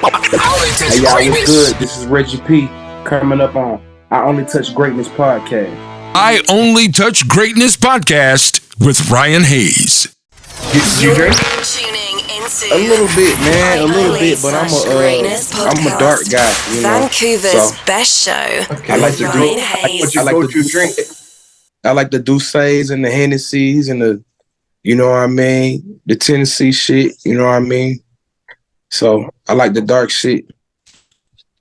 Hey y'all, what's good? This is Reggie P coming up on I Only Touch Greatness podcast. I Only Touch Greatness podcast with Ryan Hayes. Did you drink? A little bit, man. A little bit, but I'm a dark guy, you know. Vancouver's best show. Okay. I like to Ryan do. Hayes. I like to drink. I like the Douces and the Hennessy's and the, you know what I mean, the Tennessee shit. You know what I mean. So I like the dark shit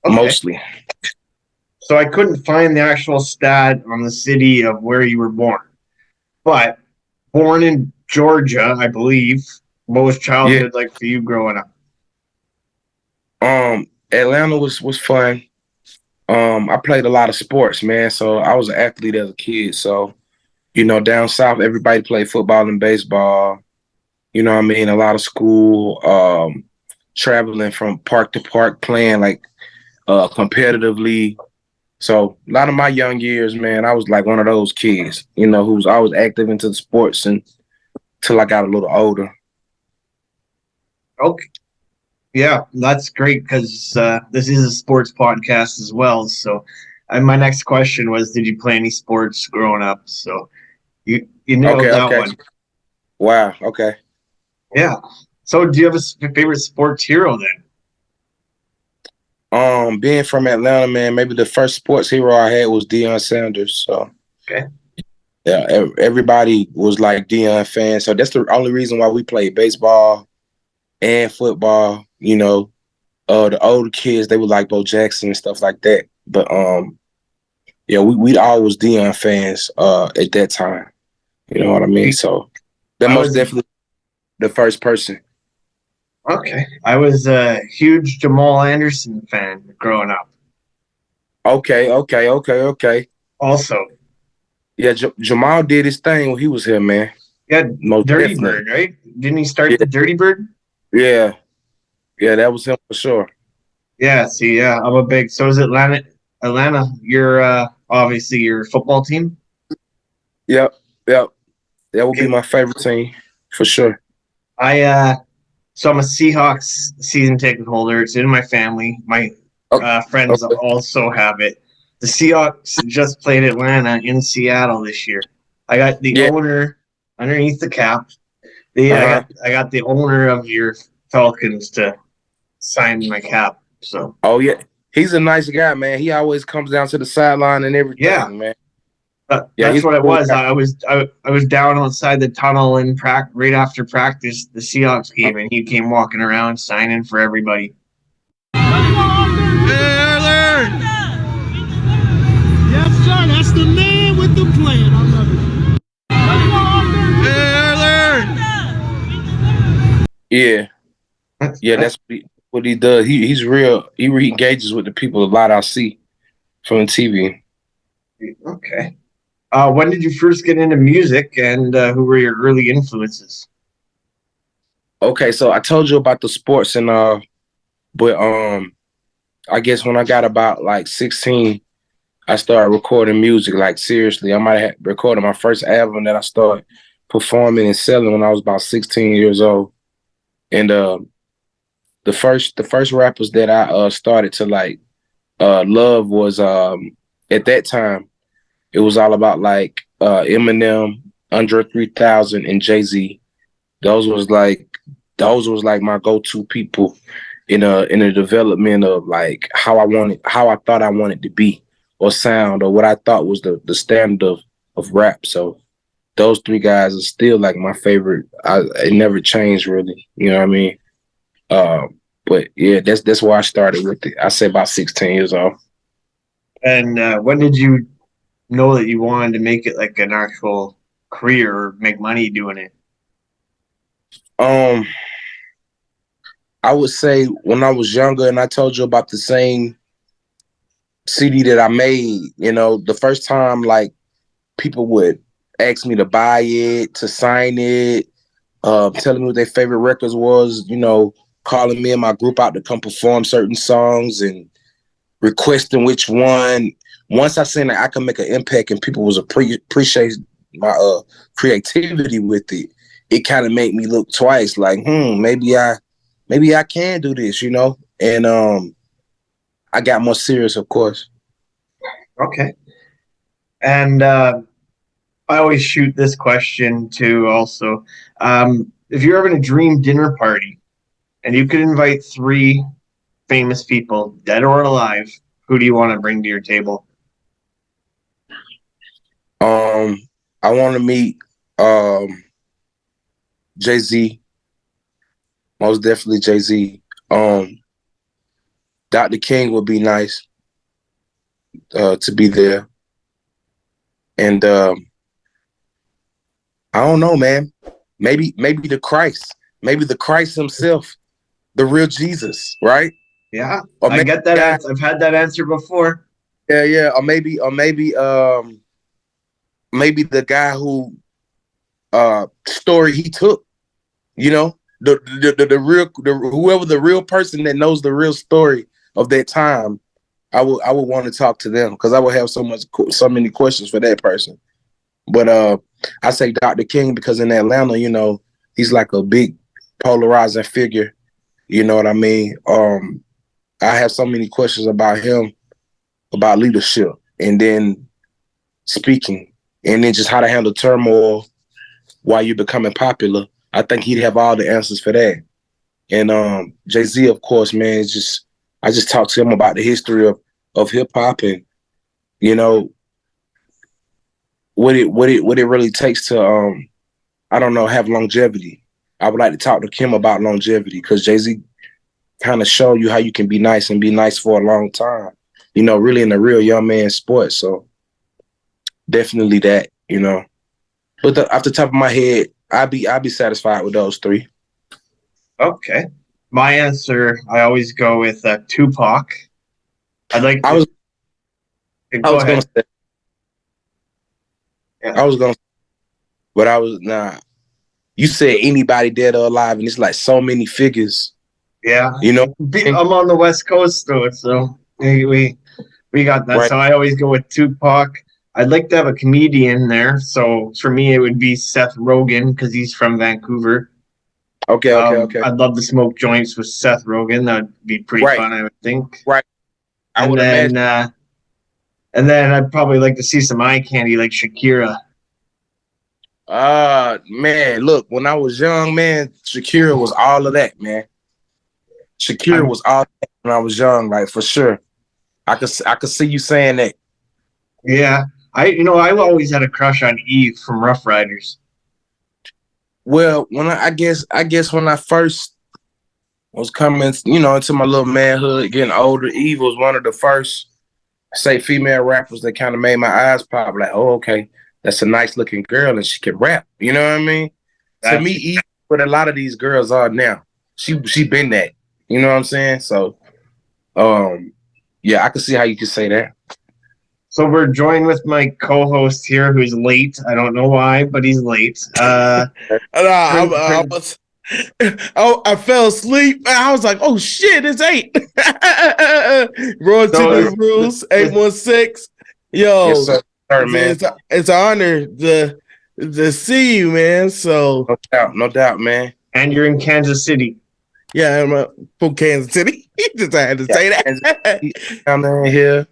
mostly. So I couldn't find the actual stat on the city of where you were born, but born in Georgia, I believe. What was childhood like for you growing up? Atlanta was fun. I played a lot of sports, man. So I was an athlete as a kid. So, you know, down south, everybody played football and baseball. You know what I mean? A lot of school, traveling from park to park, playing like competitively. So a lot of my young years, man, I was like one of those kids, you know, who was always active into the sports until I got a little older. Okay. Yeah, that's great because this is a sports podcast as well. So my next question was, did you play any sports growing up? So you nailed that one. Wow. Okay. Yeah. So do you have a favorite sports hero then? Being from Atlanta, man, maybe the first sports hero I had was Deion Sanders. So, okay. Yeah, everybody was like Deion fans. So that's the only reason why we played baseball and football. You know, the older kids, they would like Bo Jackson and stuff like that. But yeah, we all was Deion fans at that time. You know what I mean? So that most definitely the first person. Okay. I was a huge Jamal Anderson fan growing up. Okay. Also. Yeah, Jamal did his thing when he was here, man. Yeah, most Dirty definitely. Bird, right? Didn't he start the Dirty Bird? Yeah. Yeah, that was him for sure. Yeah, see, yeah, I'm a big. So is Atlanta, you're obviously your football team? Yep. That would be my favorite team for sure. So I'm a Seahawks season ticket holder. It's in my family. My friends also have it. The Seahawks just played Atlanta in Seattle this year. I got the owner underneath the cap. I got the owner of your Falcons to sign my cap. So. Oh yeah, he's a nice guy, man. He always comes down to the sideline and everything, man. That's what it was. I was down outside the tunnel in right after practice, the Seahawks game, and he came walking around signing for everybody. Yes, sir. That's the man with the plan. I love it. Yeah, that's what he does. He's real. He engages with the people a lot. I see from the TV. Okay. When did you first get into music, and who were your early influences? Okay, so I told you about the sports and but I guess when I got about like 16, I started recording music like seriously. I might have recorded my first album that I started performing and selling when I was about 16 years old. And the first rappers that I started to like love was at that time. It was all about like Eminem, Andre 3000, and Jay-Z. Those was like my go-to people in the development of like how I thought I wanted to be or sound or what I thought was the standard of rap. So those three guys are still like my favorite. It never changed really. You know what I mean? But yeah, that's where I started with it. I say about 16 years old. And when did you know that you wanted to make it like an actual career or make money doing it? I would say when I was younger, and I told you about the same CD that I made, you know, the first time like people would ask me to buy it, to sign it, telling me what their favorite records was, you know, calling me and my group out to come perform certain songs and requesting which one. Once I seen that I could make an impact and people was appreciate my creativity with it, it kind of made me look twice like, maybe I can do this, you know? and I got more serious, of course. Okay. And I always shoot this question too. Also, if you're having a dream dinner party and you could invite 3 famous people, dead or alive, who do you want to bring to your table? I want to meet Jay-Z. Most definitely Jay-Z. Dr. King would be nice to be there. And I don't know, man. Maybe the Christ. Maybe the Christ himself, the real Jesus, right? Yeah, Or I maybe get that answer. I've had that answer before. yeah. Or maybe maybe the guy who story he took, you know, whoever the real person that knows the real story of that time, I would want to talk to them because I would have so many questions for that person. But I say Dr. King because in Atlanta, you know, he's like a big polarizing figure. You know what I mean? I have so many questions about him, about leadership, and then speaking, and then just how to handle turmoil while you're becoming popular. I think he'd have all the answers for that. And Jay-Z, of course, man, I just talked to him about the history of hip hop and, you know, what it really takes to I don't know, have longevity. I would like to talk to Kim about longevity because Jay-Z kind of show you how you can be nice and be nice for a long time. You know, really in a real young man sport. So definitely that, you know. But off the top of my head, I'd be satisfied with those 3. Okay. My answer, I always go with Tupac. I'd like to. I was Go ahead. gonna say, Yeah. I was gonna, but I was nah. You said anybody dead or alive, and it's like so many figures. Yeah. You know, I'm on the West Coast though, so we got that. Right. So I always go with Tupac. I'd like to have a comedian there. So for me, it would be Seth Rogen because he's from Vancouver. Okay. I'd love to smoke joints with Seth Rogen. That'd be pretty Right. fun, I would think. Right. I And would then, imagine. and then I'd probably like to see some eye candy like Shakira. Man, look, when I was young, man, Shakira was all of that, man. Shakira was all that when I was young, like for sure. I could see you saying that. Yeah, I always had a crush on Eve from Rough Riders. Well, when I guess when I first was coming, you know, into my little manhood, getting older, Eve was one of the first, say, female rappers that kind of made my eyes pop. Like, oh, okay, that's a nice looking girl and she can rap. You know what I mean? To me, Eve, what a lot of these girls are now. She been that. You know what I'm saying? So, yeah, I can see how you could say that. So we're joined with my co-host here, who's late. I don't know why, but he's late. I fell asleep. I was like, "Oh shit, it's 8." Royalty so, rules 816. Yo, yes, sir, man. It's an honor to see you, man. So no doubt, man. And you're in Kansas City. Yeah, I'm from Kansas City. Just had to say that. I'm in here.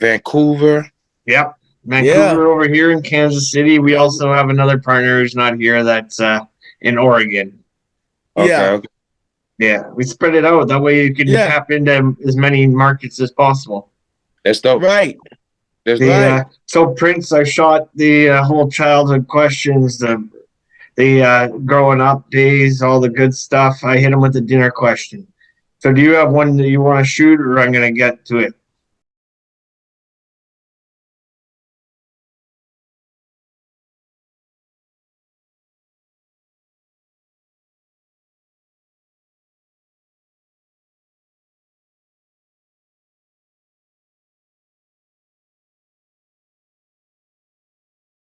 Vancouver. Yep. Vancouver over here in Kansas City. We also have another partner who's not here that's in Oregon. Okay. Yeah, we spread it out. That way you can tap into as many markets as possible. That's dope. Right. That's right. So, Prince, I shot the whole childhood questions, the growing up days, all the good stuff. I hit him with the dinner question. So do you have one that you want to shoot, or I'm going to get to it?